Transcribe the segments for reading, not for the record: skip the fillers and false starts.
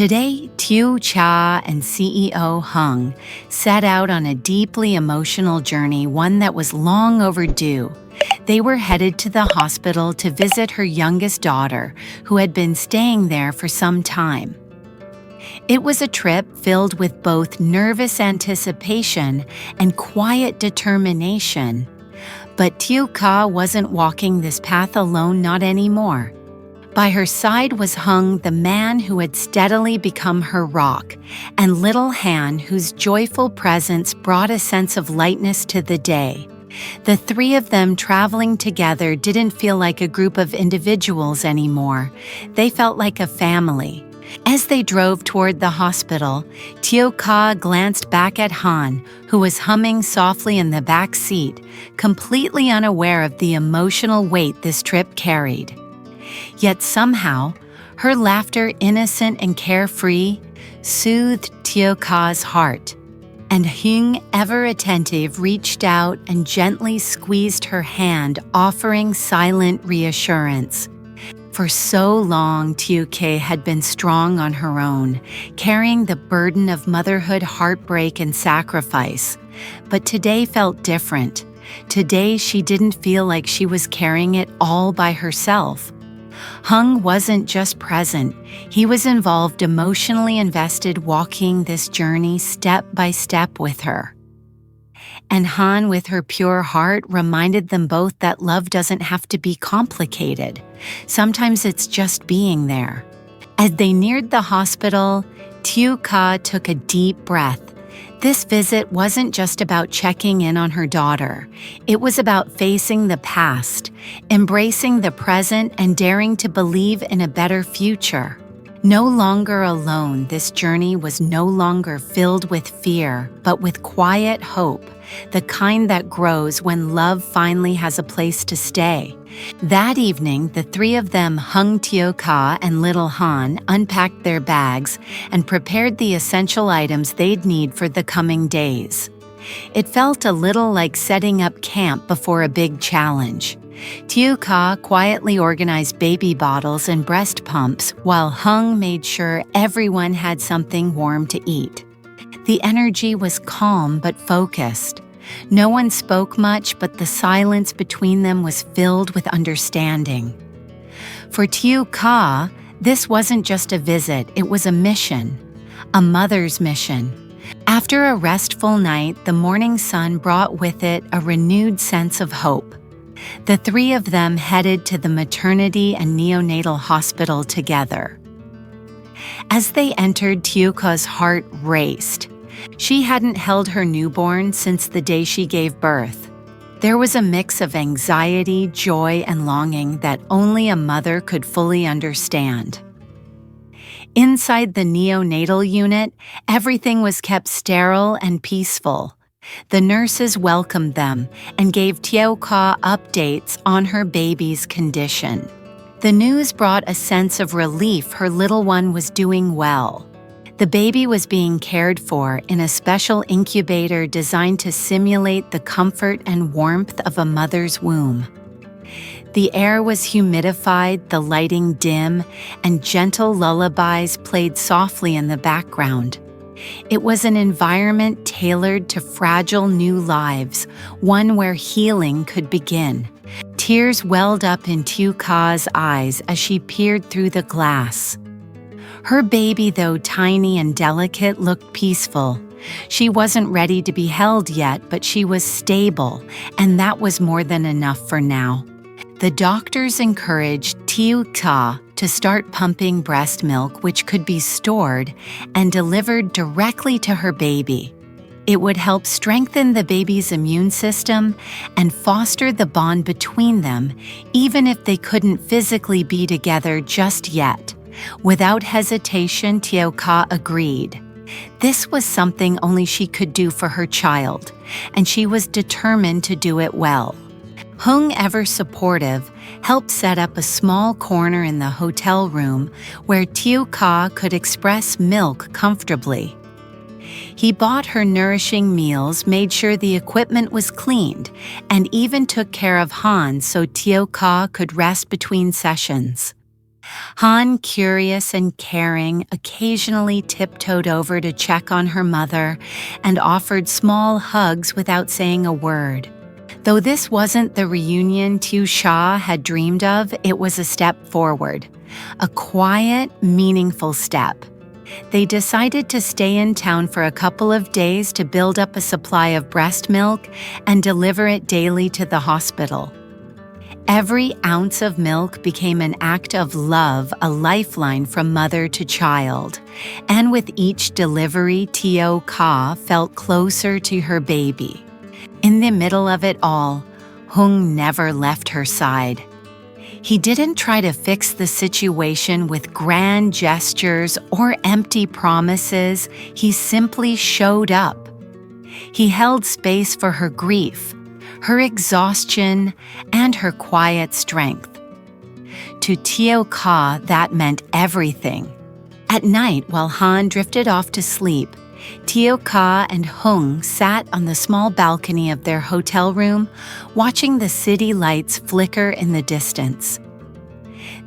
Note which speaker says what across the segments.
Speaker 1: Today, Tieu Ca and CEO Hmong set out on a deeply emotional journey, one that was long overdue. They were headed to the hospital to visit her youngest daughter, who had been staying there for some time. It was a trip filled with both nervous anticipation and quiet determination. But Tieu Ca wasn't walking this path alone, not anymore. By her side was Hmong, the man who had steadily become her rock, and little Han, whose joyful presence brought a sense of lightness to the day. The three of them traveling together didn't feel like a group of individuals anymore. They felt like a family. As they drove toward the hospital, Tieu Ca glanced back at Han, who was humming softly in the back seat, completely unaware of the emotional weight this trip carried. Yet somehow, her laughter, innocent and carefree, soothed Tieu Ca's heart. And Hmong, ever attentive, reached out and gently squeezed her hand, offering silent reassurance. For so long, Tieu Ca had been strong on her own, carrying the burden of motherhood, heartbreak, and sacrifice. But today felt different. Today, she didn't feel like she was carrying it all by herself. Hmong wasn't just present, he was involved, emotionally invested, walking this journey step by step with her. And Han, with her pure heart, reminded them both that love doesn't have to be complicated. Sometimes it's just being there. As they neared the hospital, Tieu Ca took a deep breath. This visit wasn't just about checking in on her daughter. It was about facing the past, embracing the present, and daring to believe in a better future. No longer alone, this journey was no longer filled with fear, but with quiet hope, the kind that grows when love finally has a place to stay. That evening, the three of them, Hmong, Tieu Ca, and little Han, unpacked their bags and prepared the essential items they'd need for the coming days. It felt a little like setting up camp before a big challenge. Tieu Ca quietly organized baby bottles and breast pumps, while Hmong made sure everyone had something warm to eat. The energy was calm but focused. No one spoke much, but the silence between them was filled with understanding. For Tieu Ca, this wasn't just a visit, it was a mission, a mother's mission. After a restful night, the morning sun brought with it a renewed sense of hope. The three of them headed to the maternity and neonatal hospital together. As they entered, Tieu Ca's heart raced. She hadn't held her newborn since the day she gave birth. There was a mix of anxiety, joy, and longing that only a mother could fully understand. Inside the neonatal unit, everything was kept sterile and peaceful. The nurses welcomed them and gave Tieu Ca updates on her baby's condition. The news brought a sense of relief. Her little one was doing well. The baby was being cared for in a special incubator designed to simulate the comfort and warmth of a mother's womb. The air was humidified, the lighting dim, and gentle lullabies played softly in the background. It was an environment tailored to fragile new lives, one where healing could begin. Tears welled up in Tieu Ca's eyes as she peered through the glass. Her baby, though tiny and delicate, looked peaceful. She wasn't ready to be held yet, but she was stable, and that was more than enough for now. The doctors encouraged Tieu Ca to start pumping breast milk, which could be stored and delivered directly to her baby. It would help strengthen the baby's immune system and foster the bond between them, even if they couldn't physically be together just yet. Without hesitation, Tieu Ca agreed. This was something only she could do for her child, and she was determined to do it well. Hmong, ever supportive, helped set up a small corner in the hotel room where Tieu Ca could express milk comfortably. He bought her nourishing meals, made sure the equipment was cleaned, and even took care of Han so Tieu Ca could rest between sessions. Han, curious and caring, occasionally tiptoed over to check on her mother and offered small hugs without saying a word. Though this wasn't the reunion Tieu Ca had dreamed of, it was a step forward, a quiet, meaningful step. They decided to stay in town for a couple of days to build up a supply of breast milk and deliver it daily to the hospital. Every ounce of milk became an act of love, a lifeline from mother to child. And with each delivery, Tieu Ca felt closer to her baby. In the middle of it all, Hmong never left her side. He didn't try to fix the situation with grand gestures or empty promises. He simply showed up. He held space for her grief, her exhaustion, and her quiet strength. To Tieu Ca, that meant everything. At night, while Han drifted off to sleep, Tieu Ca and Hmong sat on the small balcony of their hotel room, watching the city lights flicker in the distance.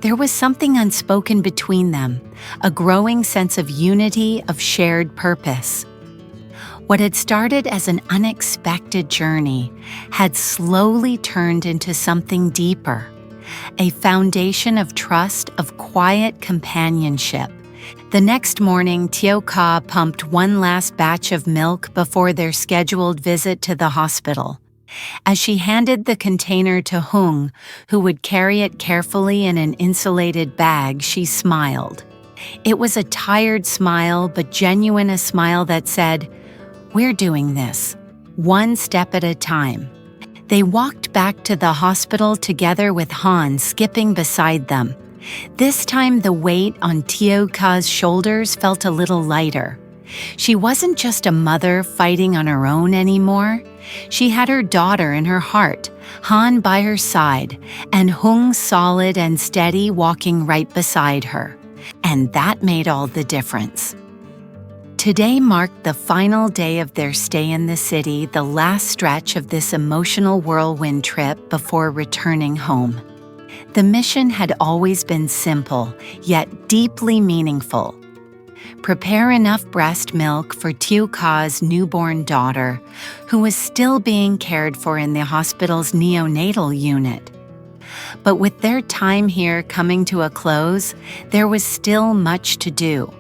Speaker 1: There was something unspoken between them, a growing sense of unity, of shared purpose. What had started as an unexpected journey had slowly turned into something deeper, a foundation of trust, of quiet companionship. The next morning, Tieu Ca pumped one last batch of milk before their scheduled visit to the hospital. As she handed the container to Hmong, who would carry it carefully in an insulated bag, she smiled. It was a tired smile, but genuine, a smile that said, "We're doing this, one step at a time." They walked back to the hospital together with Han skipping beside them. This time the weight on Tieu Ca's shoulders felt a little lighter. She wasn't just a mother fighting on her own anymore. She had her daughter in her heart, Han by her side, and Hmong solid and steady walking right beside her. And that made all the difference. Today marked the final day of their stay in the city, the last stretch of this emotional whirlwind trip before returning home. The mission had always been simple, yet deeply meaningful. Prepare enough breast milk for Tieu Ca's newborn daughter, who was still being cared for in the hospital's neonatal unit. But with their time here coming to a close, there was still much to do,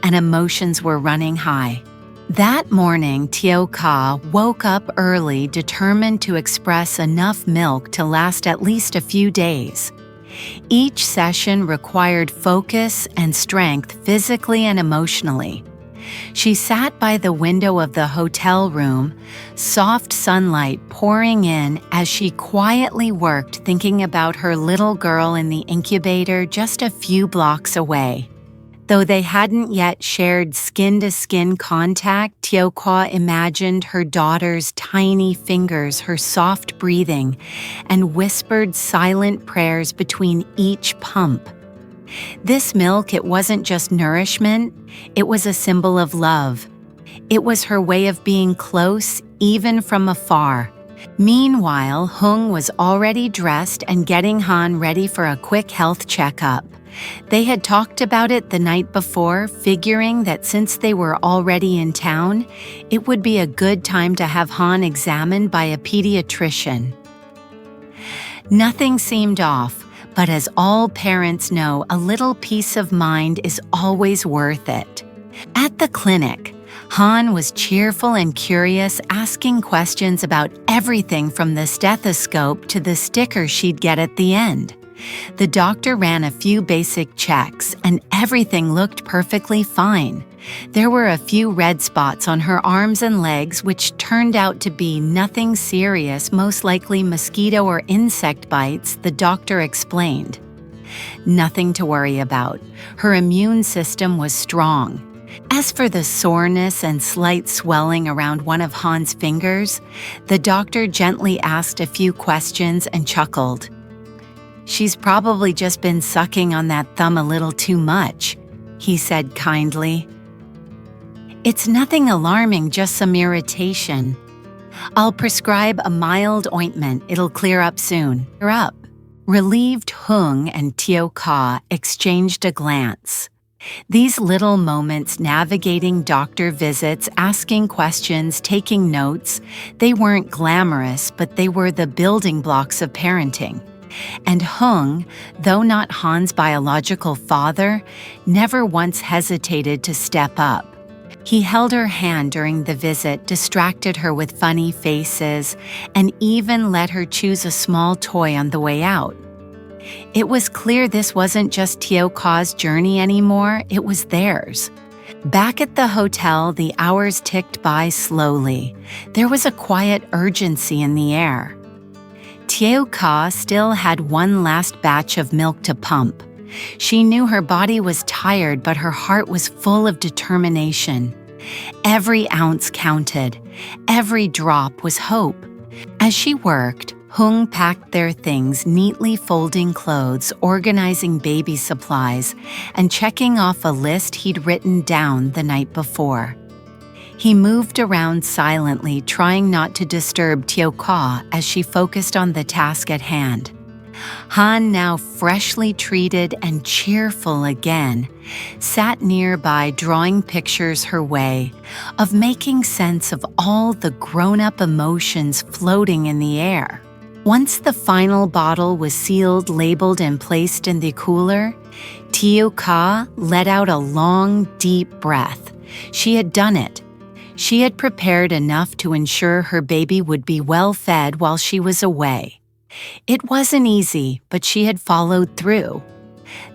Speaker 1: and emotions were running high. That morning, Tieu Ca woke up early, determined to express enough milk to last at least a few days. Each session required focus and strength physically and emotionally. She sat by the window of the hotel room, soft sunlight pouring in as she quietly worked, thinking about her little girl in the incubator just a few blocks away. Though they hadn't yet shared skin-to-skin contact, Tieu Ca imagined her daughter's tiny fingers, her soft breathing, and whispered silent prayers between each pump. This milk, it wasn't just nourishment, it was a symbol of love. It was her way of being close, even from afar. Meanwhile, Hmong was already dressed and getting Han ready for a quick health checkup. They had talked about it the night before, figuring that since they were already in town, it would be a good time to have Han examined by a pediatrician. Nothing seemed off, but as all parents know, a little peace of mind is always worth it. At the clinic, Han was cheerful and curious, asking questions about everything from the stethoscope to the sticker she'd get at the end. The doctor ran a few basic checks, and everything looked perfectly fine. There were a few red spots on her arms and legs, which turned out to be nothing serious, most likely mosquito or insect bites, the doctor explained. Nothing to worry about. Her immune system was strong. As for the soreness and slight swelling around one of Han's fingers, the doctor gently asked a few questions and chuckled. "She's probably just been sucking on that thumb a little too much," he said kindly. "It's nothing alarming, just some irritation. I'll prescribe a mild ointment. It'll clear up soon." Relieved Hung and Tieu Ca exchanged a glance. These little moments navigating doctor visits, asking questions, taking notes, they weren't glamorous, but they were the building blocks of parenting. And Hung, though not Han's biological father, never once hesitated to step up. He held her hand during the visit, distracted her with funny faces, and even let her choose a small toy on the way out. It was clear this wasn't just Tieu Ca's journey anymore, it was theirs. Back at the hotel, the hours ticked by slowly. There was a quiet urgency in the air. Tieu Ca still had one last batch of milk to pump. She knew her body was tired, but her heart was full of determination. Every ounce counted. Every drop was hope. As she worked, Hung packed their things, neatly folding clothes, organizing baby supplies, and checking off a list he'd written down the night before. He moved around silently, trying not to disturb Tieu Ca as she focused on the task at hand. Han, now freshly treated and cheerful again, sat nearby drawing pictures her way of making sense of all the grown-up emotions floating in the air. Once the final bottle was sealed, labeled, and placed in the cooler, Tieu Ca let out a long, deep breath. She had done it. She had prepared enough to ensure her baby would be well fed while she was away. It wasn't easy, but she had followed through.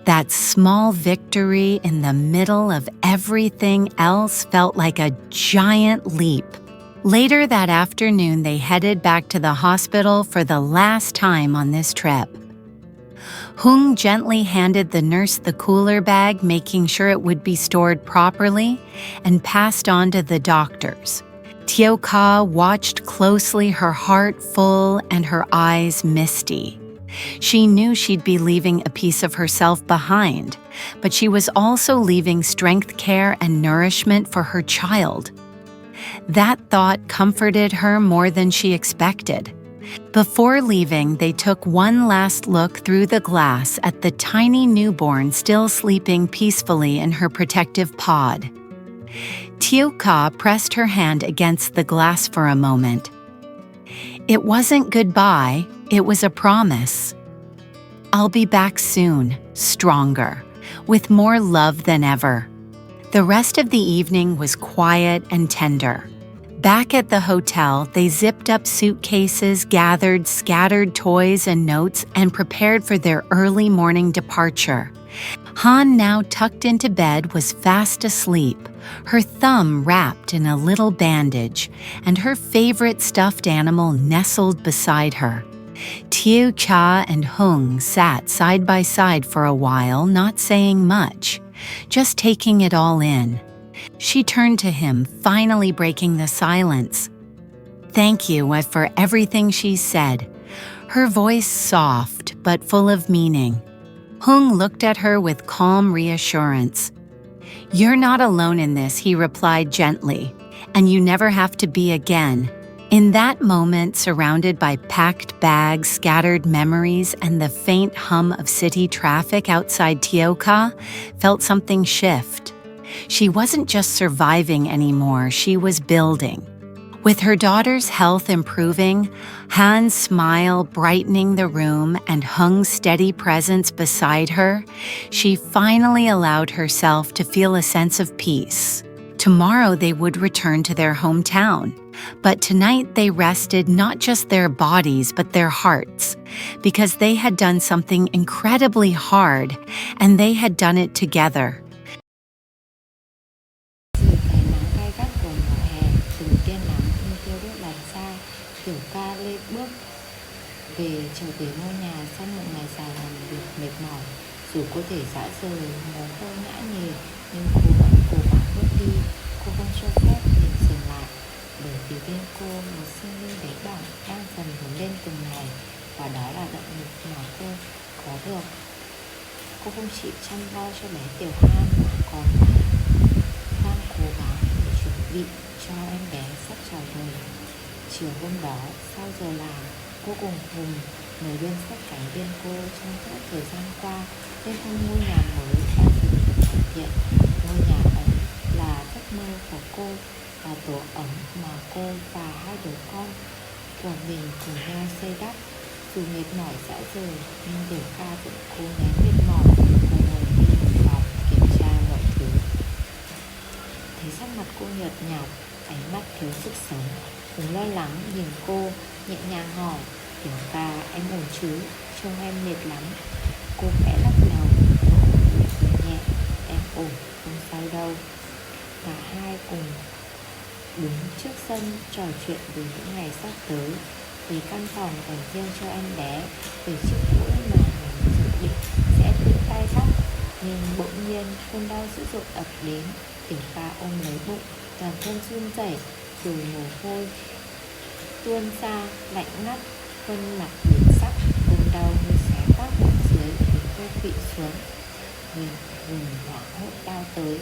Speaker 1: That small victory in the middle of everything else felt like a giant leap. Later that afternoon, they headed back to the hospital for the last time on this trip. Hung gently handed the nurse the cooler bag, making sure it would be stored properly, and passed on to the doctors. Tieu Ca watched closely, her heart full and her eyes misty. She knew she'd be leaving a piece of herself behind, but she was also leaving strength, care, and nourishment for her child. That thought comforted her more than she expected. Before leaving, they took one last look through the glass at the tiny newborn still sleeping peacefully in her protective pod. Tieu Ca pressed her hand against the glass for a moment. It wasn't goodbye, it was a promise. I'll be back soon, stronger, with more love than ever. The rest of the evening was quiet and tender. Back at the hotel, they zipped up suitcases, gathered scattered toys and notes, and prepared for their early morning departure. Han, now tucked into bed, was fast asleep, her thumb wrapped in a little bandage, and her favorite stuffed animal nestled beside her. Tieu Ca and Hung sat side by side for a while, not saying much, just taking it all in. She turned to him, finally breaking the silence. Thank you for everything she said, her voice soft but full of meaning. Hung looked at her with calm reassurance. You're not alone in this, he replied gently, and you never have to be again. In that moment, surrounded by packed bags, scattered memories, and the faint hum of city traffic outside Tieu Ca, felt something shift. She wasn't just surviving anymore, she was building. With her daughter's health improving, Han's smile brightening the room, and Hung's steady presence beside her, she finally allowed herself to feel a sense of peace. Tomorrow they would return to their hometown, but tonight they rested not just their bodies but their hearts, because they had done something incredibly hard, and they had done it together.
Speaker 2: Tieu Ca lê bước trở về ngôi nhà sau một ngày dài làm việc mệt mỏi. Dù có thể dã rời, mồ hôi nhã nhề, nhưng cô vẫn cố gắng bước đi. Cô không cho phép mình dừng lại, bởi vì bên cô một sinh linh bé bỏng đang dần lớn lên từng ngày, và đó là động lực mà cô có được. Cô không chỉ chăm lo cho bé Tieu Han mà còn đang cố gắng để chuẩn bị cho em bé sắp chào đời. Chiều hôm đó, sau giờ làm, cô cùng Hùng người luôn sát cánh bên cô trong suốt thời gian qua, nên không ngôi nhà mới bao giờ được hoàn thiện. Ngôi nhà ấy là giấc mơ của cô, là tổ ấm mà cô và hai đứa con của mình cùng nhau xây đắp. Dù mệt mỏi dã rời, nhưng Tieu Ca vẫn cố nén mệt mỏi và ngồi đi một vòng kiểm tra mọi thứ. Thấy sắc mặt cô nhợt nhạt, ánh mắt thiếu sức sống, Hùng lo lắng nhìn cô, nhẹ nhàng hỏi: Tieu Ca, em ổn chứ? Trông em mệt lắm. Cô khẽ lắc đầu, nụ cười nhẹ: em ổn, không sao đâu. Cả hai cùng đứng trước sân trò chuyện về những ngày sắp tới, về căn phòng dành riêng cho em bé, về chiếc mũi mà mình dự định sẽ tự tay đắp. Nhưng bỗng nhiên cơn đau dữ dội ập đến. Tieu Ca ôm lấy bụng, toàn thân run rẩy, rồi mồ hôi tuôn ra lạnh ngắt, khuôn mặt biến sắc. Cơn đau như xé toác bụng dưới khiến cô quỵ xuống. Hùng hoảng hốt lao tới,